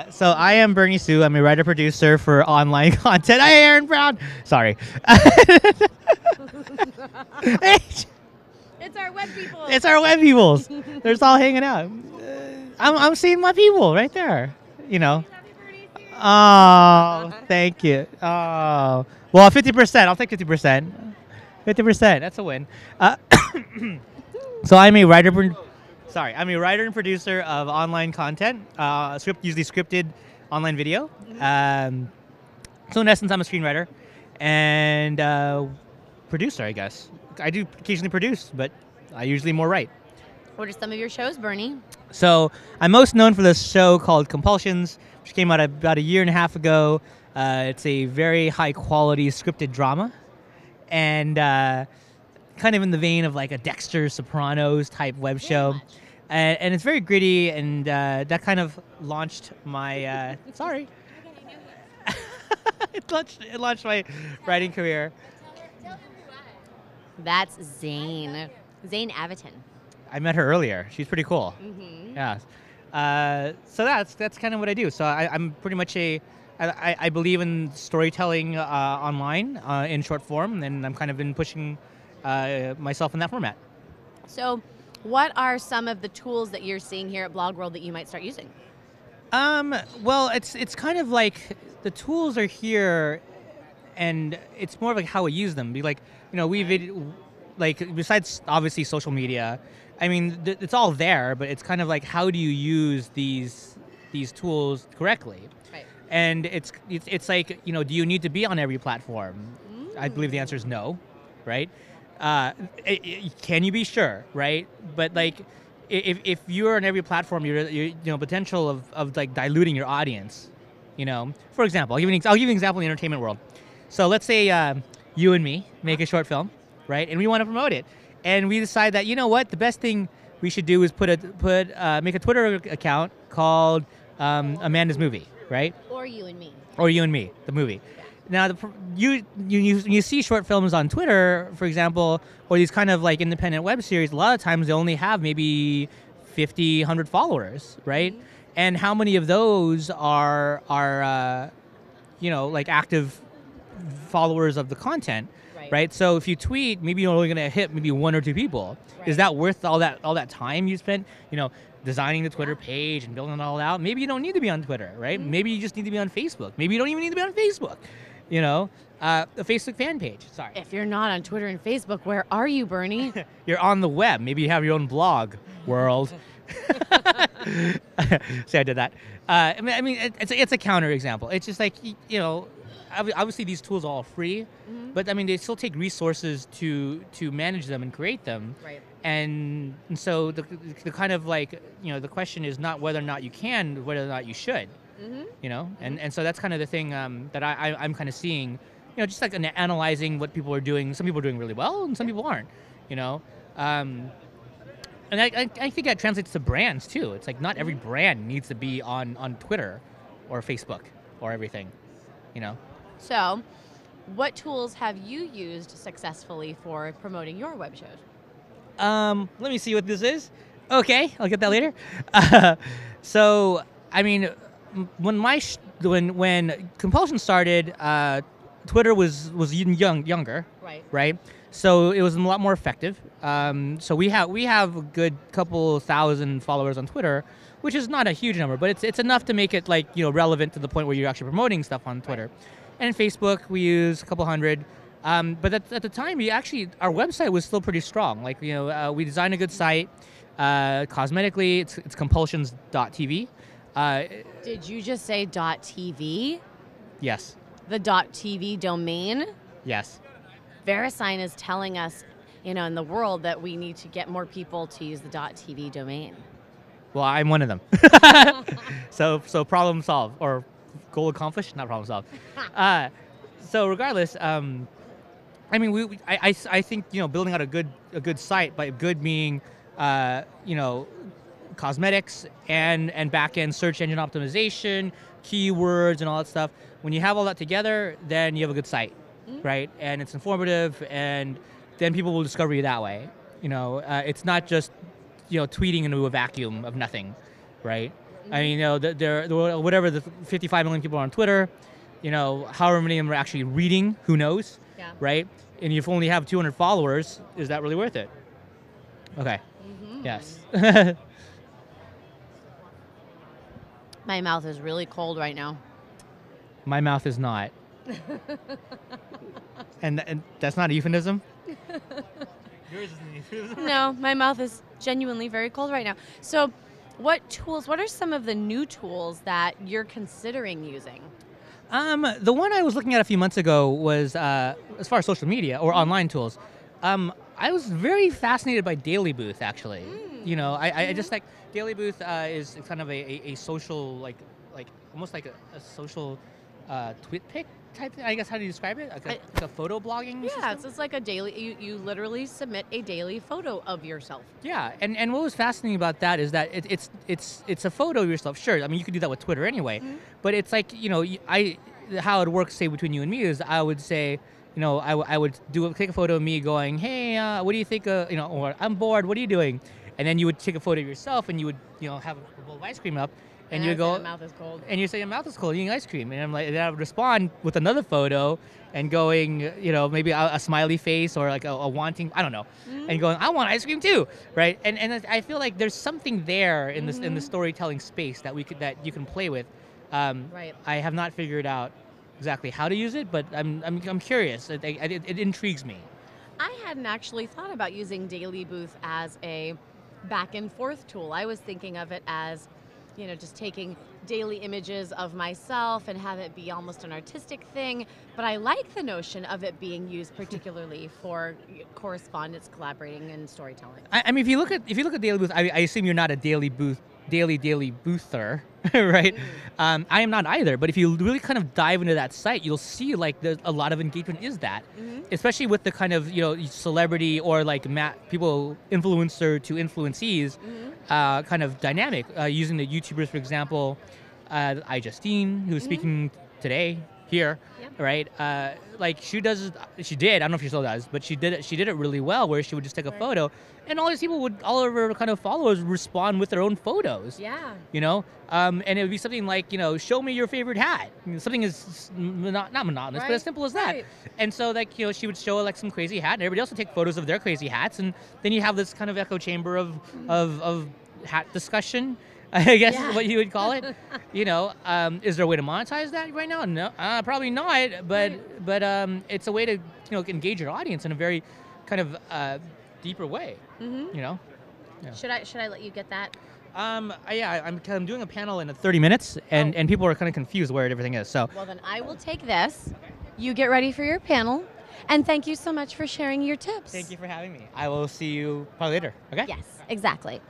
So I am Bernie Sue. I'm a writer-producer for online content. Hey, Aaron Brown. Sorry. It's our web people. It's our web peoples. They're just all hanging out. I'm seeing my people right there. You know. Oh, thank you. Oh, well, 50%. I'll take 50%. 50%. That's a win. So I'm a I'm a writer and producer of online content. Usually scripted online video. So in essence, I'm a screenwriter and producer, I guess. I do occasionally produce, but I usually more write. What are some of your shows, Bernie? So I'm most known for this show called Compulsions, which came out about a year and a half ago. It's a very high quality scripted drama, and kind of in the vein of like a Dexter, Sopranos type web show. And it's very gritty, and that kind of launched my sorry. It launched my writing career. That's Zane Aviton. I met her earlier. She's pretty cool. Mm-hmm. Yeah. So that's kind of what I do. So I'm pretty much I believe in storytelling online in short form, and I'm kind of been pushing myself in that format. So what are some of the tools that you're seeing here at BlogWorld that you might start using? Well, it's kind of like the tools are here, and it's more of like how we use them. Be like, like besides obviously social media, I mean it's all there, but it's kind of like how do you use these tools correctly? Right. And it's like, do you need to be on every platform? I believe the answer is no, right? Can you be sure, right? But like, if you're on every platform, you're potential of like diluting your audience. For example, I'll give you an example in the entertainment world. So let's say you and me make a short film, right? And we want to promote it, and we decide that the best thing we should do is make a Twitter account called Amanda's Movie, right? Or You and Me. Or You and Me, the movie. Now, you see short films on Twitter, for example, or these kind of like independent web series. A lot of times they only have maybe 50, 100 followers, right? Mm-hmm. And how many of those are like active followers of the content, right? So if you tweet, maybe you're only going to hit maybe one or two people. Right. Is that worth all that time you spent, designing the Twitter page and building it all out? Maybe you don't need to be on Twitter, right? Mm-hmm. Maybe you just need to be on Facebook. Maybe you don't even need to be on Facebook. A Facebook fan page. Sorry. If you're not on Twitter and Facebook, where are you, Bernie? You're on the web. Maybe you have your own blog, world. See, I did that. I mean, it's a counter example. It's just like, obviously these tools are all free, mm-hmm. but I mean, they still take resources to manage them and create them. Right. And so the kind of like, the question is not whether or not you can, whether or not you should. Mm-hmm. And so that's kind of the thing that I'm kind of seeing, just like analyzing what people are doing. Some people are doing really well, and some people aren't. And I think that translates to brands too. It's like not every brand needs to be on Twitter or Facebook or everything. So, what tools have you used successfly for promoting your web shows? Let me see what this is. Okay, I'll get that later. So, I mean, when Compulsion started, Twitter was younger, right? So it was a lot more effective. So we have a good couple thousand followers on Twitter, which is not a huge number, but it's enough to make it like relevant to the point where you're actually promoting stuff on Twitter. And in Facebook, we use a couple hundred. But at the time, our website was still pretty strong. Like we designed a good site. Cosmetically, it's compulsions.tv. Did you just say .tv? Yes. The .tv domain? Yes. VeriSign is telling us, in the world that we need to get more people to use the .tv domain. Well, I'm one of them. So problem solved, or goal accomplished, not problem solved. So regardless, I mean, I think building out a good site, by good meaning cosmetics and back-end search engine optimization, keywords, and all that stuff. When you have all that together, then you have a good site, right? And it's informative, and then people will discover you that way. It's not just tweeting into a vacuum of nothing, right? I mean, whatever the 55 million people are on Twitter, however many of them are actually reading, who knows, right? And if you only have 200 followers, is that really worth it? Okay. Yes. My mouth is really cold right now. My mouth is not. and that's not a euphemism? Yours isn't a euphemism. No, my mouth is genuinely very cold right now. So what are some of the new tools that you're considering using? The one I was looking at a few months ago was, as far as social media or online tools, I was very fascinated by Daily Booth, actually. I just like Daily Booth is kind of a social, like almost like a social tweet pic type thing. I guess, how do you describe it? Like a photo blogging system? Yeah, it's like a daily, you literally submit a daily photo of yourself. Yeah, and what was fascinating about that is that it's a photo of yourself. Sure, I mean, you could do that with Twitter anyway, but it's like, how it works, say, between you and me is I would say, I would take a photo of me going, hey, what do you think, or I'm bored, what are you doing? And then you would take a photo of yourself and you would, have a bowl of ice cream up. And you go, my mouth is cold. And you say, your mouth is cold, eating ice cream. And I'm like, and I would respond with another photo and going, maybe a smiley face or like a wanting, I don't know, and going, I want ice cream too, right? And I feel like there's something there in this in the storytelling space that you can play with. Right. I have not figured out exactly how to use it, but I'm curious. It intrigues me. I hadn't actually thought about using Daily Booth as a back and forth tool. I was thinking of it as, just taking daily images of myself and have it be almost an artistic thing. But I like the notion of it being used particularly for correspondence, collaborating, and storytelling. I mean, if you look at Daily Booth, I assume you're not a daily boother, right? I am not either. But if you really kind of dive into that site, you'll see like there's a lot of engagement is that, especially with the kind of celebrity or like people influencer to influencees kind of dynamic. Using the YouTubers, for example, iJustine, who's speaking today here, right? Like she did. I don't know if she still does, but she did it really well. Where she would just take a photo, and all of her kind of followers would respond with their own photos. Yeah. And it would be something like, show me your favorite hat. Something is not monotonous, but as simple as that. And so like, she would show like some crazy hat, and everybody else would take photos of their crazy hats, and then you have this kind of echo chamber of hat discussion. I guess is what you would call it. Is there a way to monetize that right now? No, probably not. But it's a way to engage your audience in a very kind of deeper way. Yeah. Should I let you get that? I'm doing a panel in 30 minutes, and people are kind of confused where everything is. So well, then I will take this. You get ready for your panel, and thank you so much for sharing your tips. Thank you for having me. I will see you probably later. Okay. Yes, exactly.